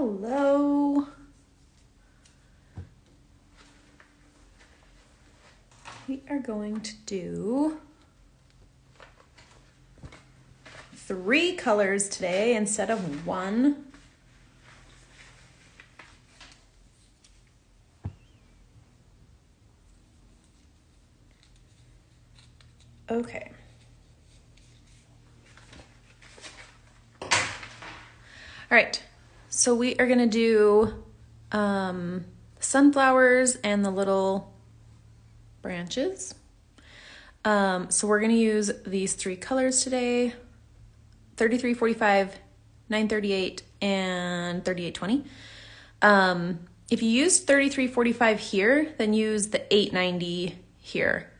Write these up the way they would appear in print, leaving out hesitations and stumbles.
Hello. We are going to do 3 colors today instead of 1. Okay. All right, so we are gonna do sunflowers and the little branches. So we're gonna use these 3 colors today: 3345, 938, and 3820. If you use 3345 here, then use the 890 here.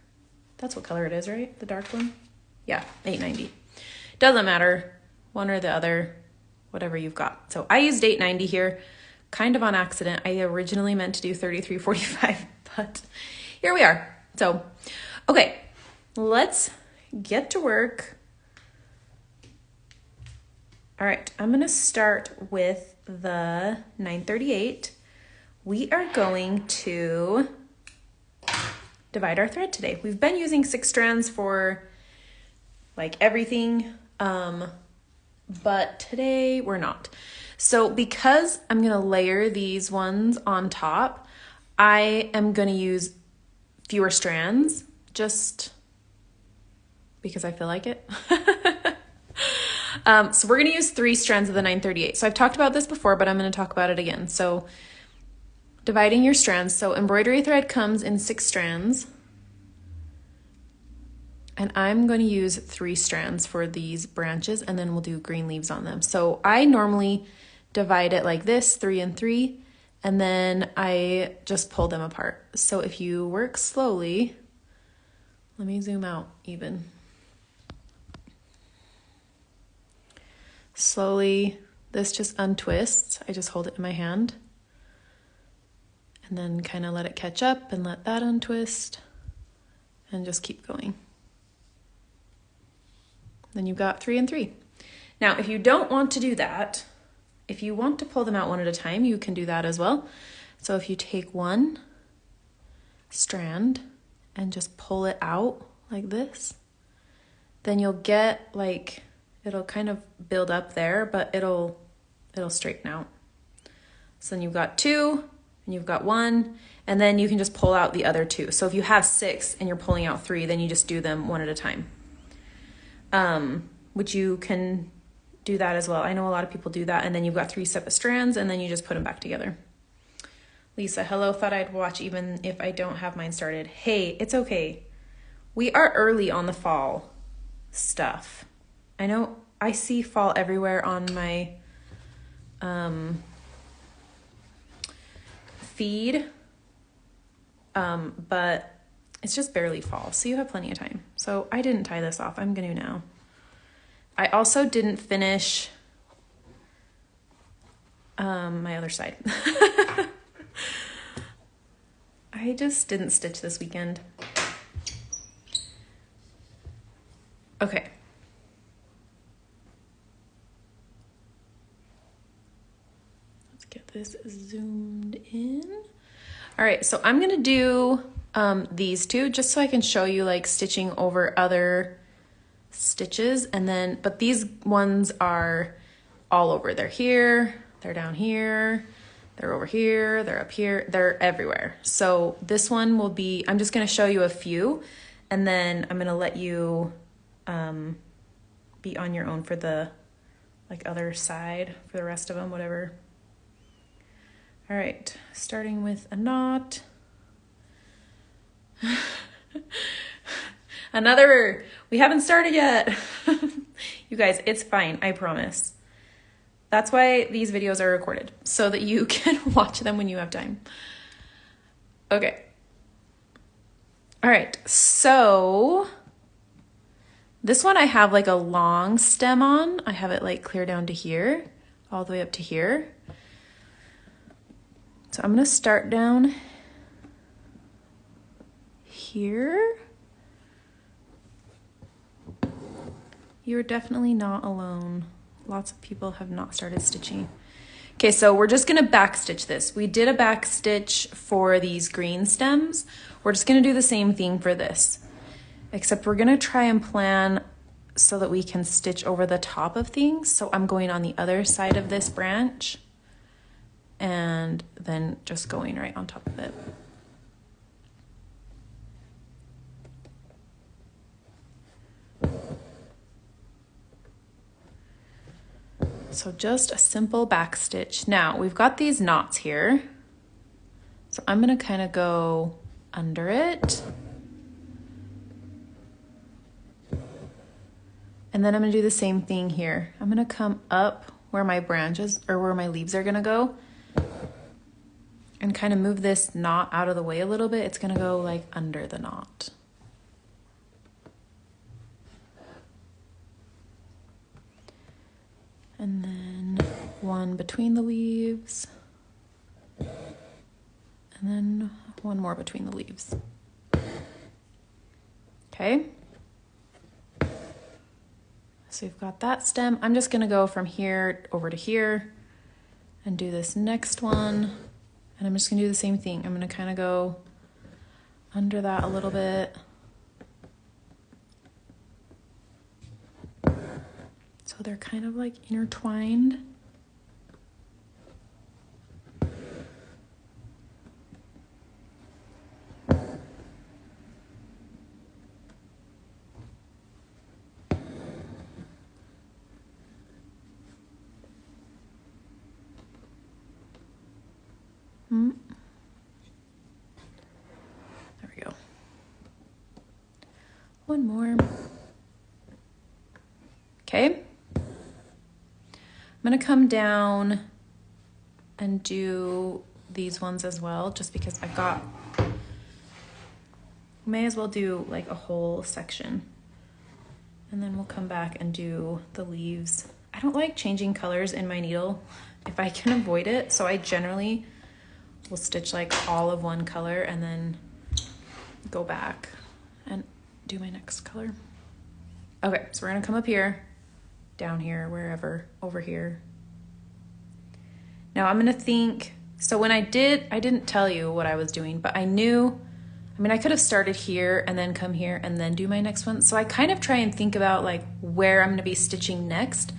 That's what color it is, right? The dark one? Yeah, 890. Doesn't matter, one or the other, whatever you've got. So I used 890 here, kind of on accident. I originally meant to do 3345, but here we are. So, okay, let's get to work. All right, I'm gonna start with the 938. We are going to divide our thread today. We've been using 6 strands for like everything, but today we're not. So because I'm gonna layer these ones on top, I am gonna use fewer strands just because I feel like it. So we're gonna use 3 strands of the 938. So I've talked about this before, but I'm gonna talk about it again. So dividing your strands. So embroidery thread comes in 6 strands. And I'm going to use 3 strands for these branches, and then we'll do green leaves on them. So I normally divide it like this, 3 and 3, and then I just pull them apart. So if you work slowly, let me zoom out even. Slowly, this just untwists. I just hold it in my hand and then kind of let it catch up and let that untwist and just keep going. Then you've got 3 and 3. Now, if you don't want to do that, if you want to pull them out one at a time, you can do that as well. So if you take one strand and just pull it out like this, then you'll get like, it'll kind of build up there, but it'll straighten out. So then you've got 2 and you've got 1, and then you can just pull out the other 2. So if you have 6 and you're pulling out 3, then you just do them one at a time. Which you can do that as well. I know a lot of people do that, and then you've got 3 separate strands, and then you just put them back together. Lisa, hello, thought I'd watch even if I don't have mine started. Hey, it's okay. We are early on the fall stuff. I know I see fall everywhere on my feed, but it's just barely fall, so you have plenty of time. So I didn't tie this off. I'm going to now. I also didn't finish my other side. I just didn't stitch this weekend. Okay. Let's get this zoomed in. All right, so I'm going to do these 2 just so I can show you like stitching over other stitches, and then but these ones are all over. They're here, they're down here, they're over here, they're up here, they're everywhere. So this one will be, I'm just going to show you a few, and then I'm going to let you be on your own for the like other side for the rest of them, whatever. All right, starting with a knot. Another, we haven't started yet. You guys, it's fine, I promise. That's why these videos are recorded, so that you can watch them when you have time. Okay. All right, so this one I have like a long stem on. I have it like clear down to here, all the way up to here. So I'm gonna start down here. You're definitely not alone. Lots of people have not started stitching. Okay, so we're just gonna back stitch this. We did a back stitch for these green stems. We're just gonna do the same thing for this, except we're gonna try and plan so that we can stitch over the top of things. So I'm going on the other side of this branch and then just going right on top of it. So just a simple back stitch. Now we've got these knots here. So I'm gonna kind of go under it. And then I'm gonna do the same thing here. I'm gonna come up where my branches or where my leaves are gonna go and kind of move this knot out of the way a little bit. It's gonna go like under the knot. And then one between the leaves. And then one more between the leaves. Okay. So we've got that stem. I'm just gonna go from here over to here and do this next one. And I'm just gonna do the same thing. I'm gonna kind of go under that a little bit. So they're kind of like intertwined. There we go. One more. Okay. I'm gonna come down and do these ones as well, just because may as well do like a whole section. And then we'll come back and do the leaves. I don't like changing colors in my needle if I can avoid it. So I generally will stitch like all of one color and then go back and do my next color. Okay, so we're gonna come up here, down here, wherever, over here. Now I'm gonna think, so when I didn't tell you what I was doing, but I knew, I mean, I could have started here and then come here and then do my next one. So I kind of try and think about like where I'm gonna be stitching next.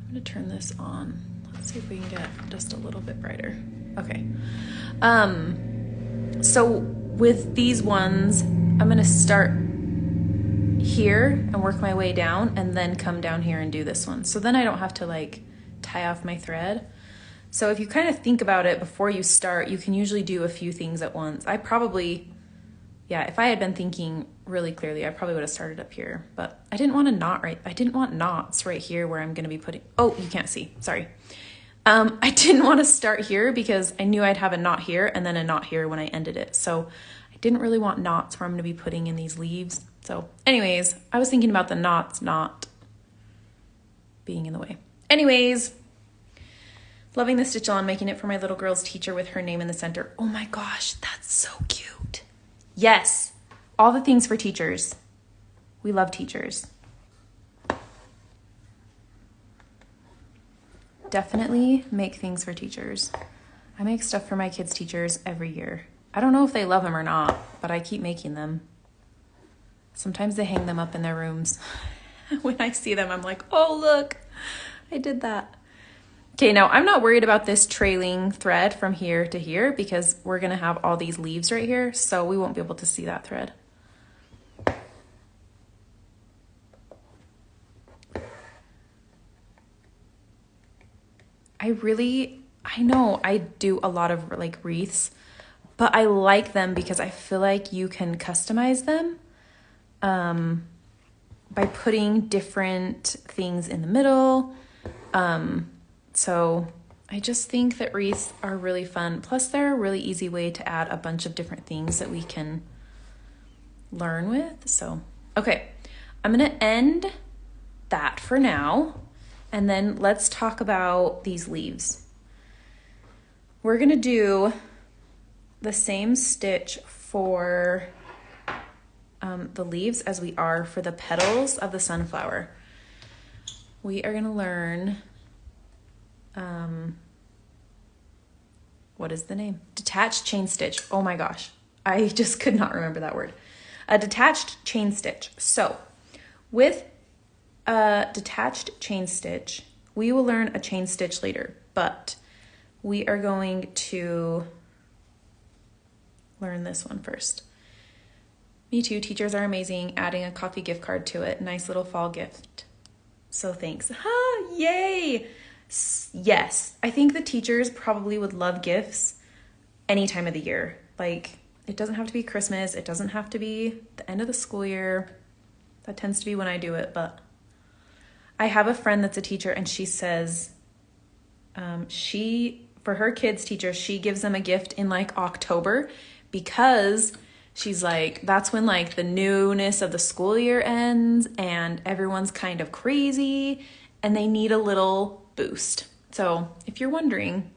I'm gonna turn this on. Let's see if we can get just a little bit brighter. Okay. So with these ones, I'm gonna start here and work my way down and then come down here and do this one. So then I don't have to like tie off my thread. So if you kind of think about it before you start, you can usually do a few things at once. I probably, yeah, if I had been thinking really clearly, I probably would have started up here, but I didn't want a knot I didn't want knots right here where I'm going to be putting, oh, you can't see, sorry. I didn't want to start here because I knew I'd have a knot here and then a knot here when I ended it. So I didn't really want knots where I'm going to be putting in these leaves. So anyways, I was thinking about the knots not being in the way. Anyways, loving the stitch on, making it for my little girl's teacher with her name in the center. Oh my gosh, that's so cute. Yes, all the things for teachers. We love teachers. Definitely make things for teachers. I make stuff for my kids' teachers every year. I don't know if they love them or not, but I keep making them. Sometimes they hang them up in their rooms. When I see them, I'm like, oh, look, I did that. Okay, now I'm not worried about this trailing thread from here to here because we're gonna have all these leaves right here, so we won't be able to see that thread. I know I do a lot of like wreaths, but I like them because I feel like you can customize them by putting different things in the middle. So I just think that wreaths are really fun. Plus they're a really easy way to add a bunch of different things that we can learn with. So, okay, I'm gonna end that for now. And then let's talk about these leaves. We're gonna do the same stitch for the leaves as we are for the petals of the sunflower. We are gonna learn what is the name? Detached chain stitch. Oh my gosh. I just could not remember that word. A detached chain stitch. So with a detached chain stitch, we will learn a chain stitch later, but we are going to learn this one first. Me too, teachers are amazing. Adding a coffee gift card to it. Nice little fall gift. So thanks. Yay! Yes, I think the teachers probably would love gifts any time of the year. Like, it doesn't have to be Christmas. It doesn't have to be the end of the school year. That tends to be when I do it, but I have a friend that's a teacher, and she says for her kids' teachers, she gives them a gift in like October because she's like, that's when like the newness of the school year ends and everyone's kind of crazy and they need a little boost. So if you're wondering,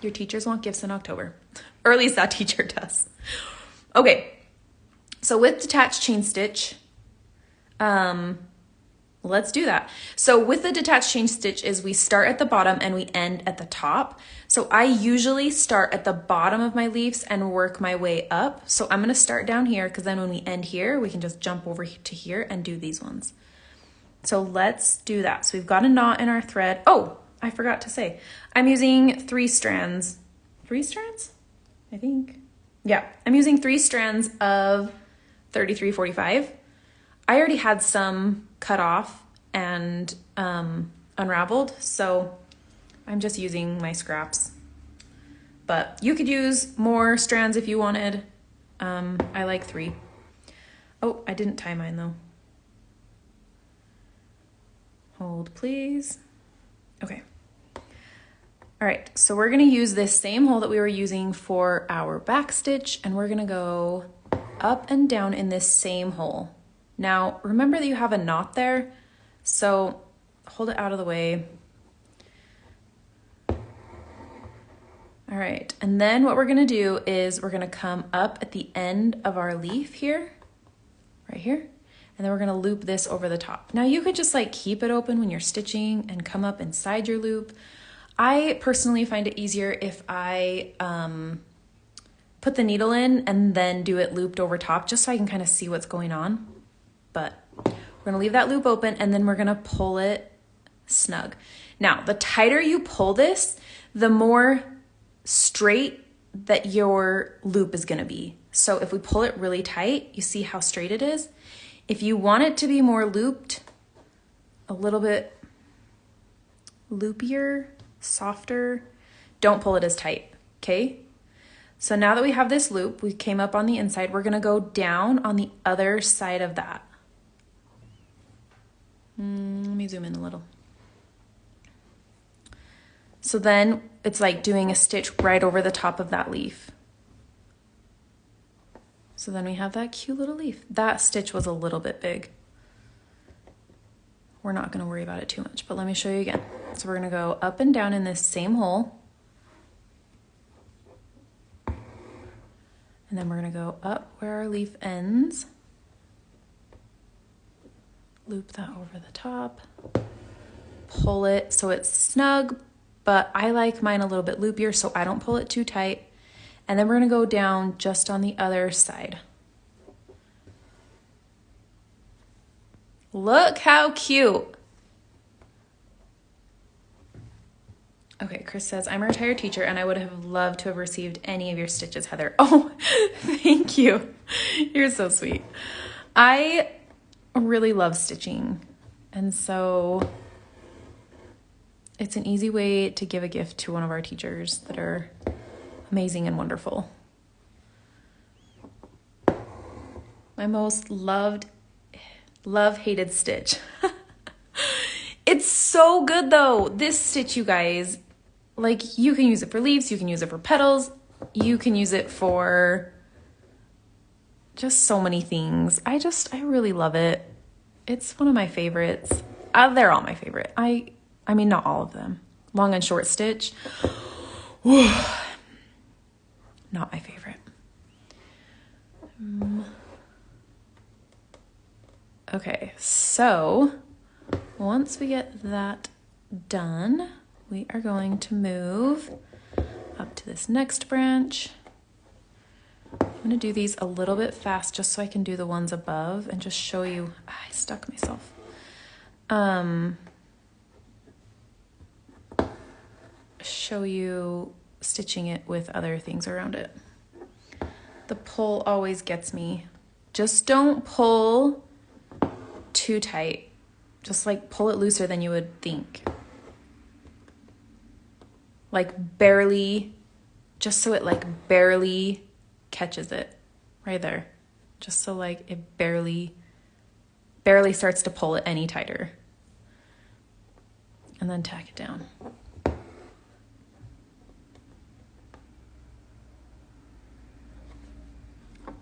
your teachers want gifts in October, or at least that teacher does. Okay, so with detached chain stitch, let's do that. So with the detached chain stitch is we start at the bottom and we end at the top. So I usually start at the bottom of my leaves and work my way up. So I'm gonna start down here because then when we end here, we can just jump over to here and do these ones. So let's do that. So we've got a knot in our thread. Oh, I forgot to say, I'm using 3 strands. 3 strands? I think. Yeah, I'm using 3 strands of 3345. I already had some cut off and unraveled, so I'm just using my scraps. But you could use more strands if you wanted. I like 3. Oh, I didn't tie mine though. Hold, please. Okay. All right, so we're gonna use this same hole that we were using for our back stitch, and we're gonna go up and down in this same hole. Now, remember that you have a knot there, so hold it out of the way. All right, and then what we're gonna do is we're gonna come up at the end of our leaf here, right here, and then we're gonna loop this over the top. Now you could just like keep it open when you're stitching and come up inside your loop. I personally find it easier if I put the needle in and then do it looped over top just so I can kind of see what's going on. But we're gonna leave that loop open and then we're gonna pull it snug. Now, the tighter you pull this, the more straight that your loop is gonna be. So if we pull it really tight, you see how straight it is? If you want it to be more looped, a little bit loopier, softer, don't pull it as tight, okay? So now that we have this loop, we came up on the inside, we're gonna go down on the other side of that. Let me zoom in a little. So then it's like doing a stitch right over the top of that leaf. So then we have that cute little leaf. That stitch was a little bit big. We're not gonna worry about it too much, but let me show you again. So we're gonna go up and down in this same hole. And then we're gonna go up where our leaf ends. Loop that over the top. Pull it so it's snug, but I like mine a little bit loopier so I don't pull it too tight. And then we're gonna go down just on the other side. Look how cute. Okay, Chris says, I'm a retired teacher and I would have loved to have received any of your stitches, Heather. Oh, thank you. You're so sweet. I really love stitching. And so it's an easy way to give a gift to one of our teachers that are amazing and wonderful. My most love-hated stitch. It's so good though. This stitch, you guys, like you can use it for leaves, you can use it for petals, you can use it for just so many things. I really love it. It's one of my favorites. They're all my favorite. I mean, not all of them. Long and short stitch. Whew. Not my favorite. Okay, so once we get that done, we are going to move up to this next branch. I'm gonna do these a little bit fast just so I can do the ones above and just show you. I stuck myself. Show you stitching it with other things around it. The pull always gets me. Just don't pull too tight. Just like pull it looser than you would think. Like barely, just so it like barely catches it right there. Just so like it barely starts to pull it any tighter. And then tack it down.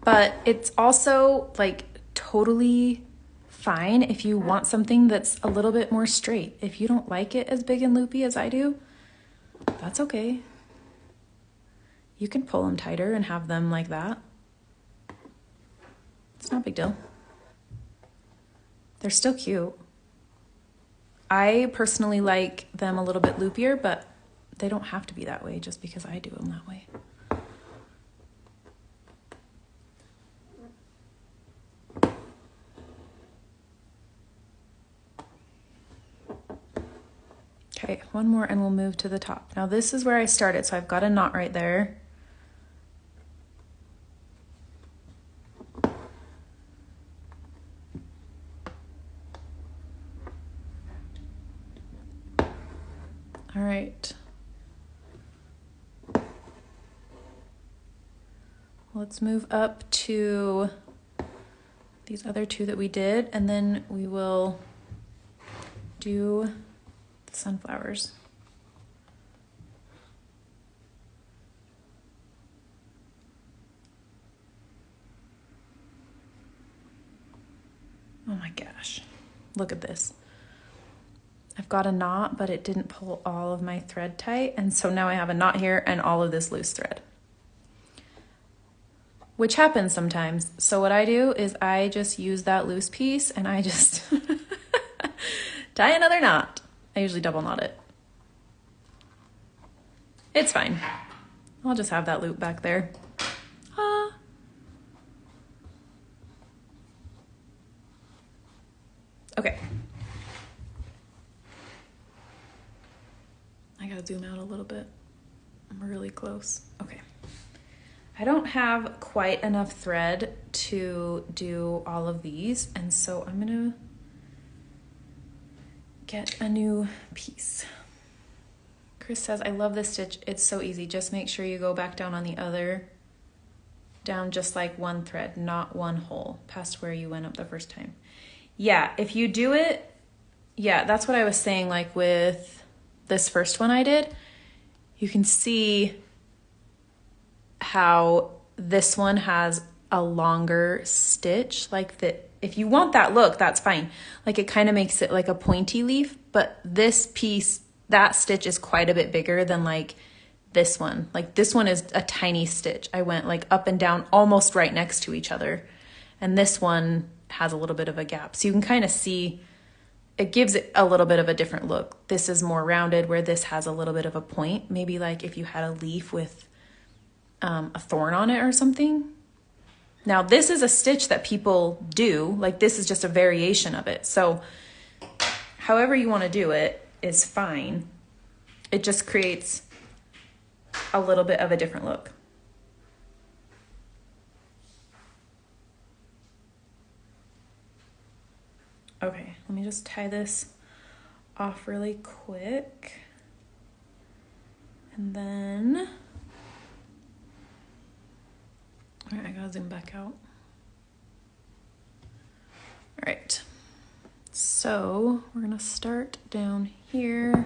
But it's also like totally fine if you want something that's a little bit more straight. If you don't like it as big and loopy as I do, that's okay. You can pull them tighter and have them like that. It's not a big deal. They're still cute. I personally like them a little bit loopier, but they don't have to be that way just because I do them that way. Okay, one more and we'll move to the top. Now this is where I started, so I've got a knot right there. All right. Let's move up to these other two that we did, and then we will do the sunflowers. Oh my gosh, look at this. I've got a knot, but it didn't pull all of my thread tight, and so now I have a knot here and all of this loose thread, which happens sometimes. So what I do is I just use that loose piece and I just tie another knot. I usually double knot it. It's fine. I'll just have that loop back there. Ah. Okay. I gotta zoom out a little bit. I'm really close. Okay. I don't have quite enough thread to do all of these, and so I'm gonna get a new piece. Chris says, I love this stitch. It's so easy. Just make sure you go back down on the other, down just like one thread, not one hole, past where you went up the first time. Yeah, if you do it, yeah, that's what I was saying, like with this first one I did, you can see how this one has a longer stitch, like that. If you want that look, that's fine. Like it kind of makes it like a pointy leaf, but this piece, that stitch is quite a bit bigger than like this one. Like this one is a tiny stitch. I went like up and down almost right next to each other. And this one has a little bit of a gap. So you can kind of see, it gives it a little bit of a different look. This is more rounded where this has a little bit of a point. Maybe like if you had a leaf with a thorn on it or something. Now this is a stitch that people do, like this is just a variation of it. So however you want to do it is fine. It just creates a little bit of a different look. Okay, let me just tie this off really quick. And then, all right, I gotta zoom back out. All right, so we're gonna start down here.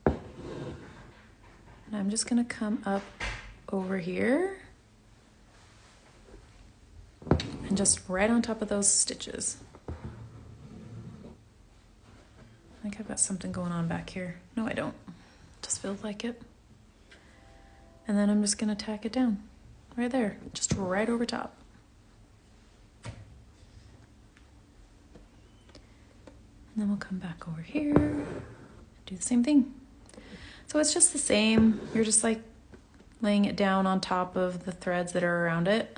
And I'm just gonna come up over here and just right on top of those stitches. I think I've got something going on back here. No, I don't. Just feels like it. And then I'm just gonna tack it down right there, just right over top. then we'll come back over here, do the same thing. So it's just the same. You're just like laying it down on top of the threads that are around it.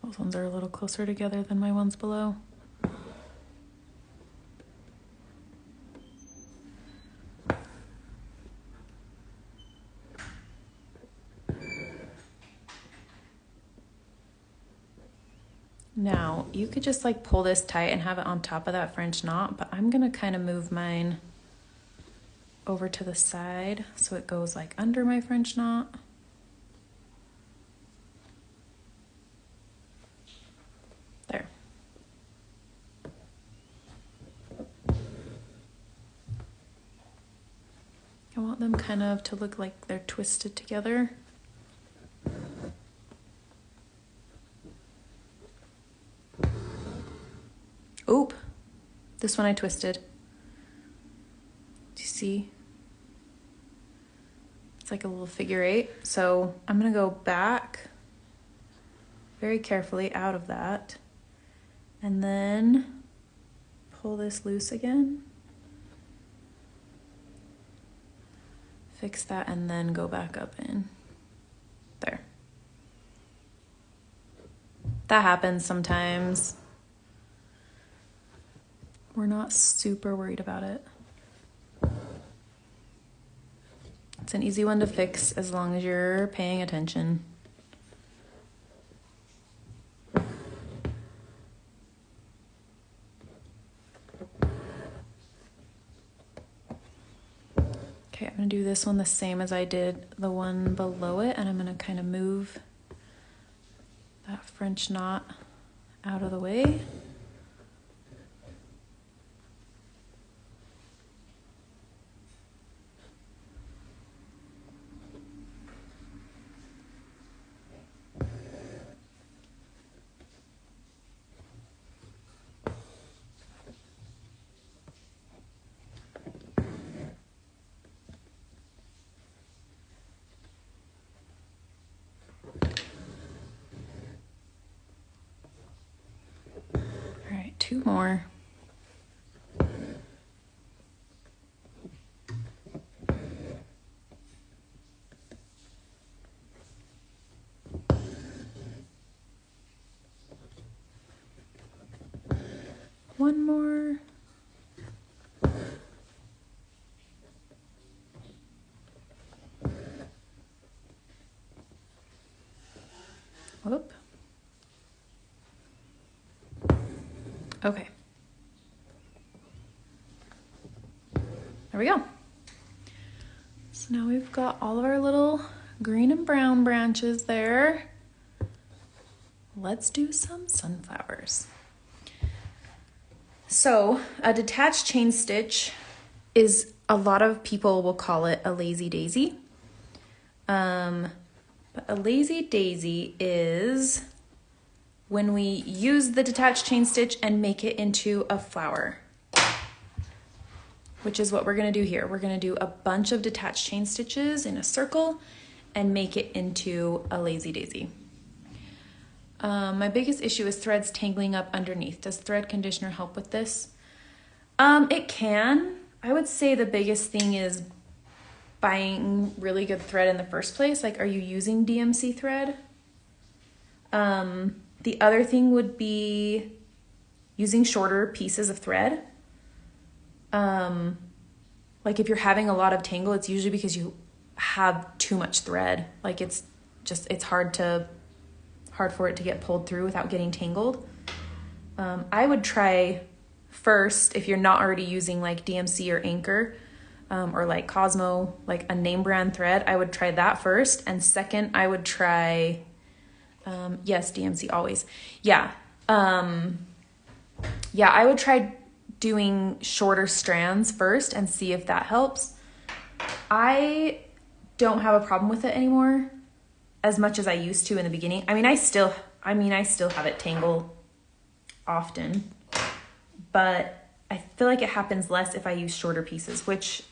Those ones are a little closer together than my ones below. Now, you could just like pull this tight and have it on top of that French knot, but I'm gonna kind of move mine over to the side so it goes like under my French knot. There. I want them kind of to look like they're twisted together. Oop, this one I twisted. Do you see? It's like a little figure eight. So I'm gonna go back very carefully out of that and then pull this loose again. Fix that and then go back up in. There. That happens sometimes. We're not super worried about it. It's an easy one to fix as long as you're paying attention. Okay, I'm gonna do this one the same as I did the one below it, and I'm gonna kind of move that French knot out of the way. Two more. One more. Whoop. Okay. There we go. So now we've got all of our little green and brown branches there. Let's do some sunflowers. So a detached chain stitch is, a lot of people will call it a lazy daisy. But a lazy daisy is when we use the detached chain stitch and make it into a flower, which is what we're gonna do here. We're gonna do a bunch of detached chain stitches in a circle and make it into a lazy daisy. My biggest issue is threads tangling up underneath. Does thread conditioner help with this? It can. I would say the biggest thing is buying really good thread in the first place. Like, are you using DMC thread? The other thing would be using shorter pieces of thread. Like if you're having a lot of tangle, it's usually because you have too much thread. Like it's hard for it to get pulled through without getting tangled. I would try first, if you're not already using like DMC or Anchor, or like Cosmo, like a name brand thread, I would try that first. And second, I would try, yes, DMC always. Yeah. I would try doing shorter strands first and see if that helps. I don't have a problem with it anymore as much as I used to in the beginning. I mean, I still I mean, I still have it tangle often, but I feel like it happens less if I use shorter pieces, which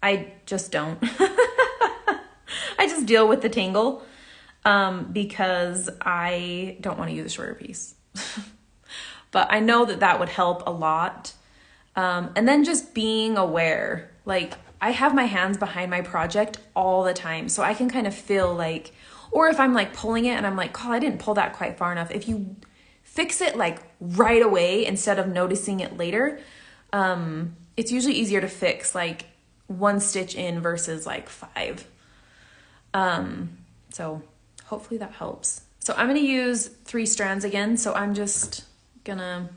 I just don't. I just deal with the tangle because I don't want to use a shorter piece. But I know that that would help a lot. And then just being aware, like I have my hands behind my project all the time. So I can kind of feel like, or if I'm like pulling it and I'm like, oh, I didn't pull that quite far enough. If you fix it like right away instead of noticing it later, it's usually easier to fix like 1 stitch in versus like 5. So hopefully that helps. So I'm going to use 3 strands again. So I'm just gonna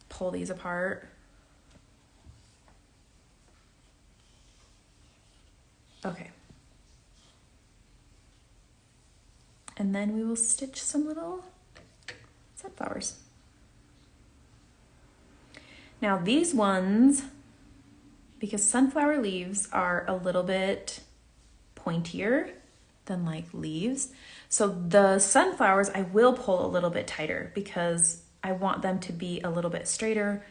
pull these apart. Okay. And then we will stitch some little sunflowers. Now these ones, because sunflower leaves are a little bit pointier than like leaves, so the sunflowers I will pull a little bit tighter because I want them to be a little bit straighter.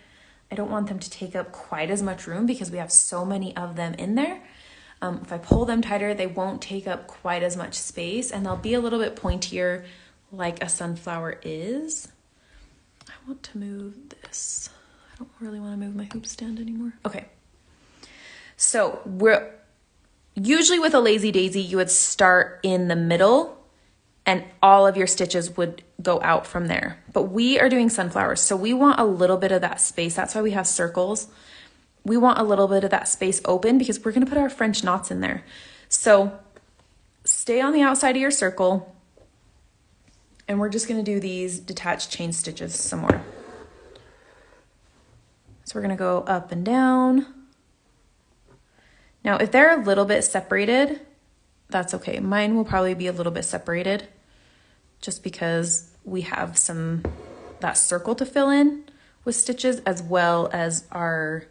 I don't want them to take up quite as much room because we have so many of them in there. If I pull them tighter, they won't take up quite as much space and they'll be a little bit pointier like a sunflower is. I want to move this. I don't really want to move my hoop stand anymore. Okay. So we're usually with a lazy daisy, you would start in the middle and all of your stitches would go out from there. But we are doing sunflowers, so we want a little bit of that space. That's why we have circles. We want a little bit of that space open because we're going to put our French knots in there. So stay on the outside of your circle and we're just going to do these detached chain stitches some more. So we're going to go up and down. Now, if they're a little bit separated, that's okay. Mine will probably be a little bit separated just because we have that circle to fill in with stitches as well as our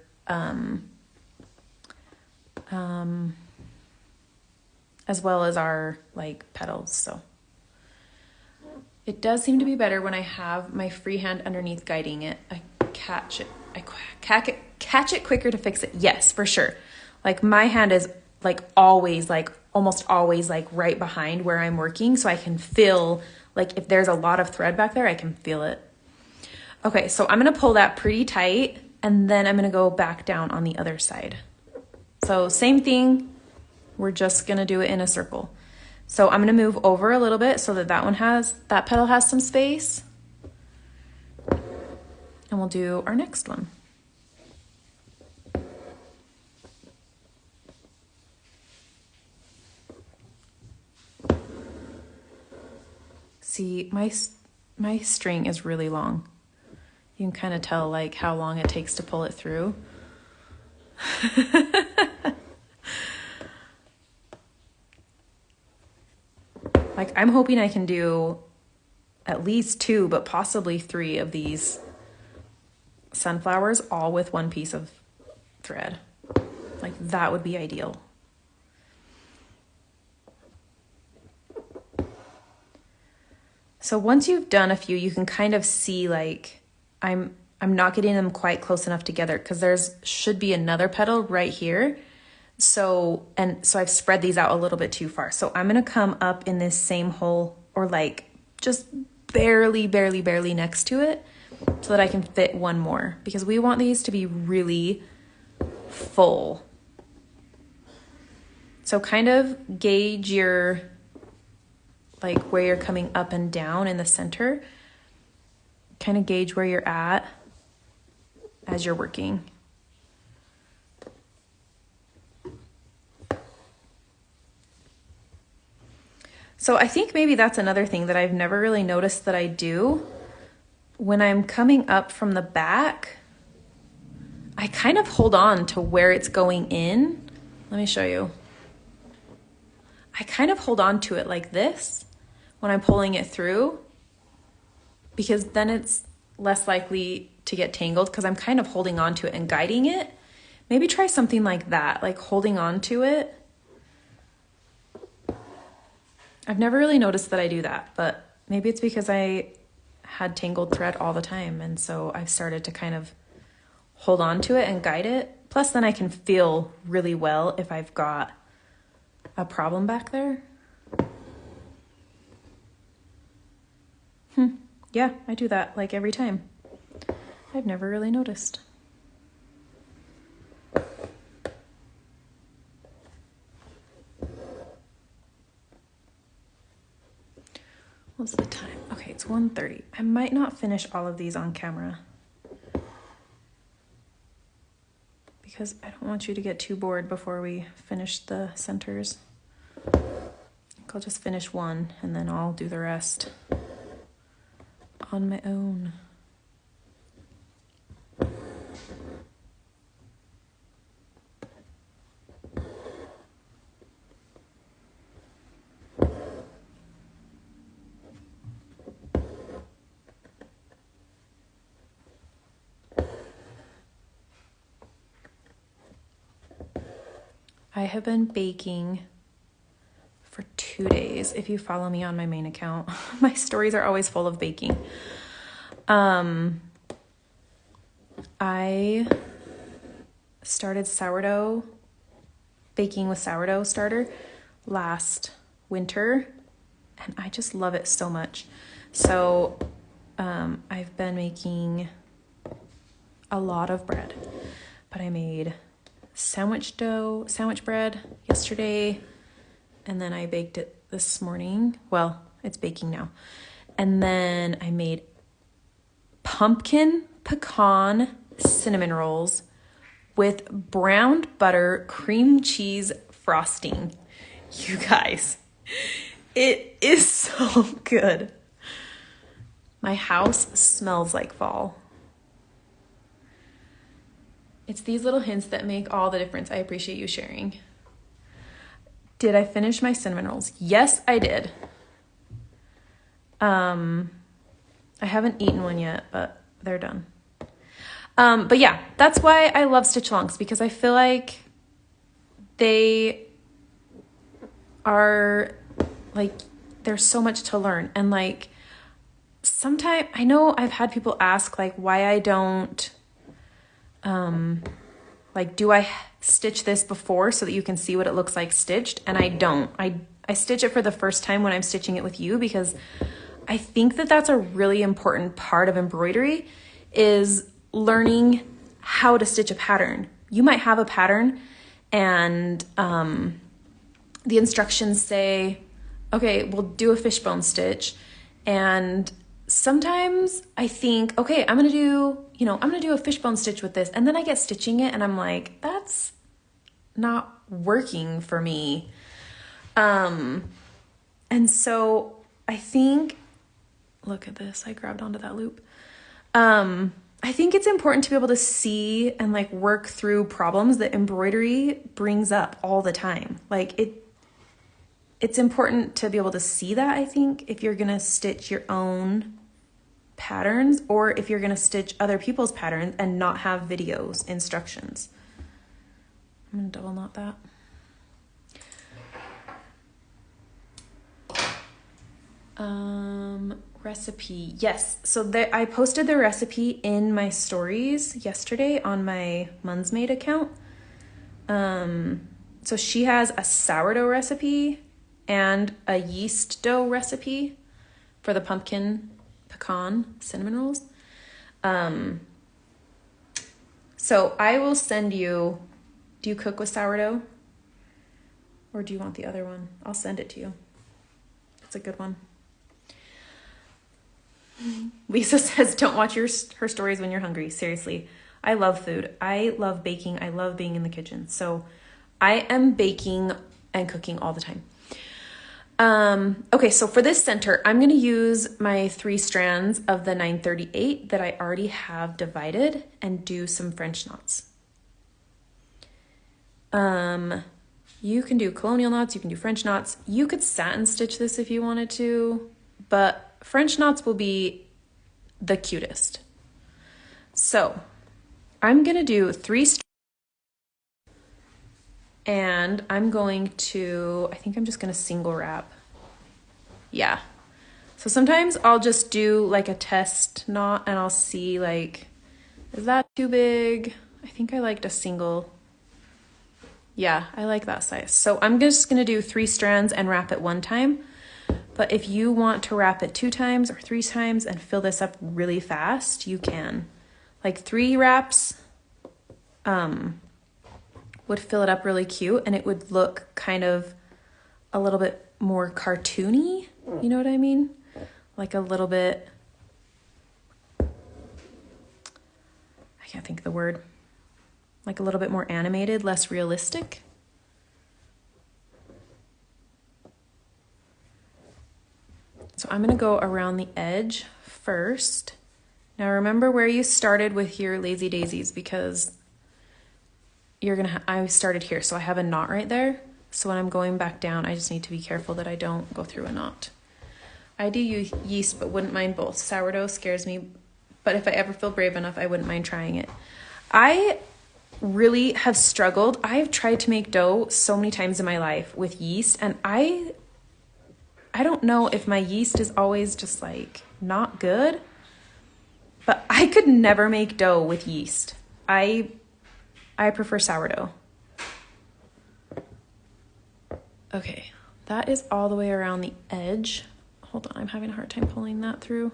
like petals. So it does seem to be better when I have my free hand underneath guiding it. I catch it quicker to fix it. Yes, for sure. Like my hand is like always, like almost always like right behind where I'm working. So I can feel like if there's a lot of thread back there, I can feel it. Okay, so I'm going to pull that pretty tight and then I'm going to go back down on the other side. So same thing, we're just going to do it in a circle. So I'm going to move over a little bit so that that petal has some space. And we'll do our next one. See, my string is really long. You can kind of tell like how long it takes to pull it through. Like I'm hoping I can do at least 2, but possibly 3 of these sunflowers all with 1 piece of thread. Like that would be ideal. So once you've done a few, you can kind of see like I'm not getting them quite close enough together because should be another petal right here. So I've spread these out a little bit too far. So I'm going to come up in this same hole or like just barely next to it so that I can fit 1 more because we want these to be really full. So kind of gauge your like where you're coming up and down in the center. Kind of gauge where you're at as you're working. So I think maybe that's another thing that I've never really noticed that I do. When I'm coming up from the back, I kind of hold on to where it's going in. Let me show you. I kind of hold on to it like this when I'm pulling it through because then it's less likely to get tangled because I'm kind of holding on to it and guiding it. Maybe try something like that, like holding on to it. I've never really noticed that I do that, but maybe it's because I had tangled thread all the time, and so I've started to kind of hold on to it and guide it. Plus, then I can feel really well if I've got a problem back there. Yeah, I do that like every time. I've never really noticed. What's the time? Okay, it's 1:30. I might not finish all of these on camera because I don't want you to get too bored before we finish the centers. I'll just finish one and then I'll do the rest on my own. I have been baking for 2 days. If you follow me on my main account, my stories are always full of baking. I started baking with sourdough starter last winter, and I just love it so much. So I've been making a lot of bread, but I made sandwich bread yesterday, and then I baked it this morning. Well, it's baking now. And then I made pumpkin pecan cinnamon rolls with browned butter cream cheese frosting. You guys, it is so good. My house smells like fall. It's these little hints that make all the difference. I appreciate you sharing. Did I finish my cinnamon rolls? Yes, I did. I haven't eaten one yet, but they're done. But yeah, that's why I love stitchalongs, because I feel like they are like, there's so much to learn. And like, sometimes I know I've had people ask like why I don't, like, do I stitch this before so that you can see what it looks like stitched? And I don't. I stitch it for the first time when I'm stitching it with you, because I think that that's a really important part of embroidery, is learning how to stitch a pattern. You might have a pattern and the instructions say, okay, we'll do a fishbone stitch. And sometimes I think, okay, I'm gonna do a fishbone stitch with this. And then I get stitching it and I'm like, that's not working for me. And so I think, look at this, I grabbed onto that loop. I think it's important to be able to see and like work through problems that embroidery brings up all the time. Like it's important to be able to see that, I think, if you're gonna stitch your own patterns, or if you're gonna stitch other people's patterns and not have videos, instructions. I'm gonna double knot that. Recipe. Yes. So I posted the recipe in my stories yesterday on my Mun's Maid account. So she has a sourdough recipe and a yeast dough recipe for the pumpkin pecan cinnamon rolls. So I will send you, do you cook with sourdough? Or do you want the other one? I'll send it to you. It's a good one. Lisa says, don't watch her stories when you're hungry. Seriously, I love food. I love baking. I love being in the kitchen. So I am baking and cooking all the time. Okay, so for this center, I'm going to use my 3 strands of the 938 that I already have divided and do some French knots. You can do colonial knots, you can do French knots. You could satin stitch this if you wanted to, but French knots will be the cutest. So I'm going to do 3 strands, and I'm going to, I think I'm just going to single wrap Yeah. So sometimes I'll just do like a test knot and I'll see like, is that too big? I think I liked a single. Yeah, I like that size. So I'm just gonna do 3 strands and wrap it 1 time. But if you want to wrap it 2 times or 3 times and fill this up really fast, you can. Like 3 wraps would fill it up really cute and it would look kind of a little bit more cartoony. You know what I mean? Like a little bit, I can't think of the word, like a little bit more animated, less realistic. So I'm gonna go around the edge first. Now remember where you started with your lazy daisies because I started here, so I have a knot right there. So when I'm going back down, I just need to be careful that I don't go through a knot. I do use yeast, but wouldn't mind both. Sourdough scares me, but if I ever feel brave enough, I wouldn't mind trying it. I really have struggled. I've tried to make dough so many times in my life with yeast, and I don't know if my yeast is always just like not good, but I could never make dough with yeast. I prefer sourdough. Okay, that is all the way around the edge. Hold on, I'm having a hard time pulling that through.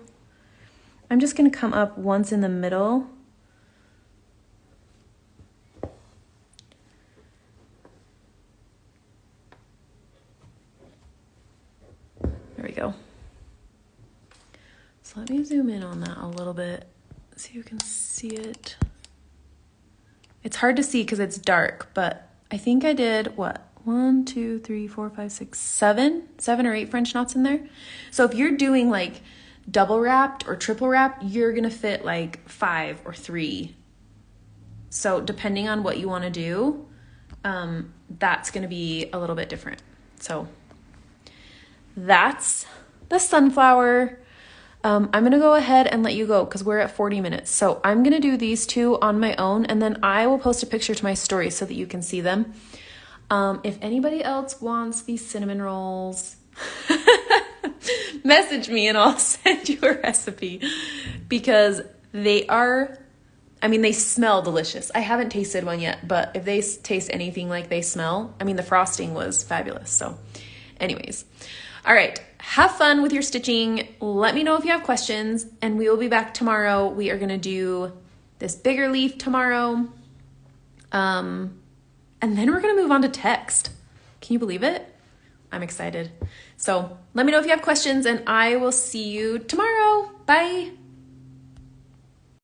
I'm just gonna come up once in the middle. There we go. So let me zoom in on that a little bit, so you can see it. It's hard to see because it's dark, but I think I did, what? 1, 2, 3, 4, 5, 6, 7 or 8 French knots in there. So if you're doing like double wrapped or triple wrapped, you're gonna fit like 5 or 3. So depending on what you wanna do, that's gonna be a little bit different. So that's the sunflower. I'm gonna go ahead and let you go because we're at 40 minutes. So I'm gonna do these 2 on my own and then I will post a picture to my story so that you can see them. If anybody else wants these cinnamon rolls, message me and I'll send you a recipe because they smell delicious. I haven't tasted one yet, but if they taste anything like they smell, the frosting was fabulous. So anyways, all right, have fun with your stitching. Let me know if you have questions and we will be back tomorrow. We are gonna do this bigger leaf tomorrow. And then we're gonna move on to text. Can you believe it? I'm excited. So let me know if you have questions and I will see you tomorrow. Bye.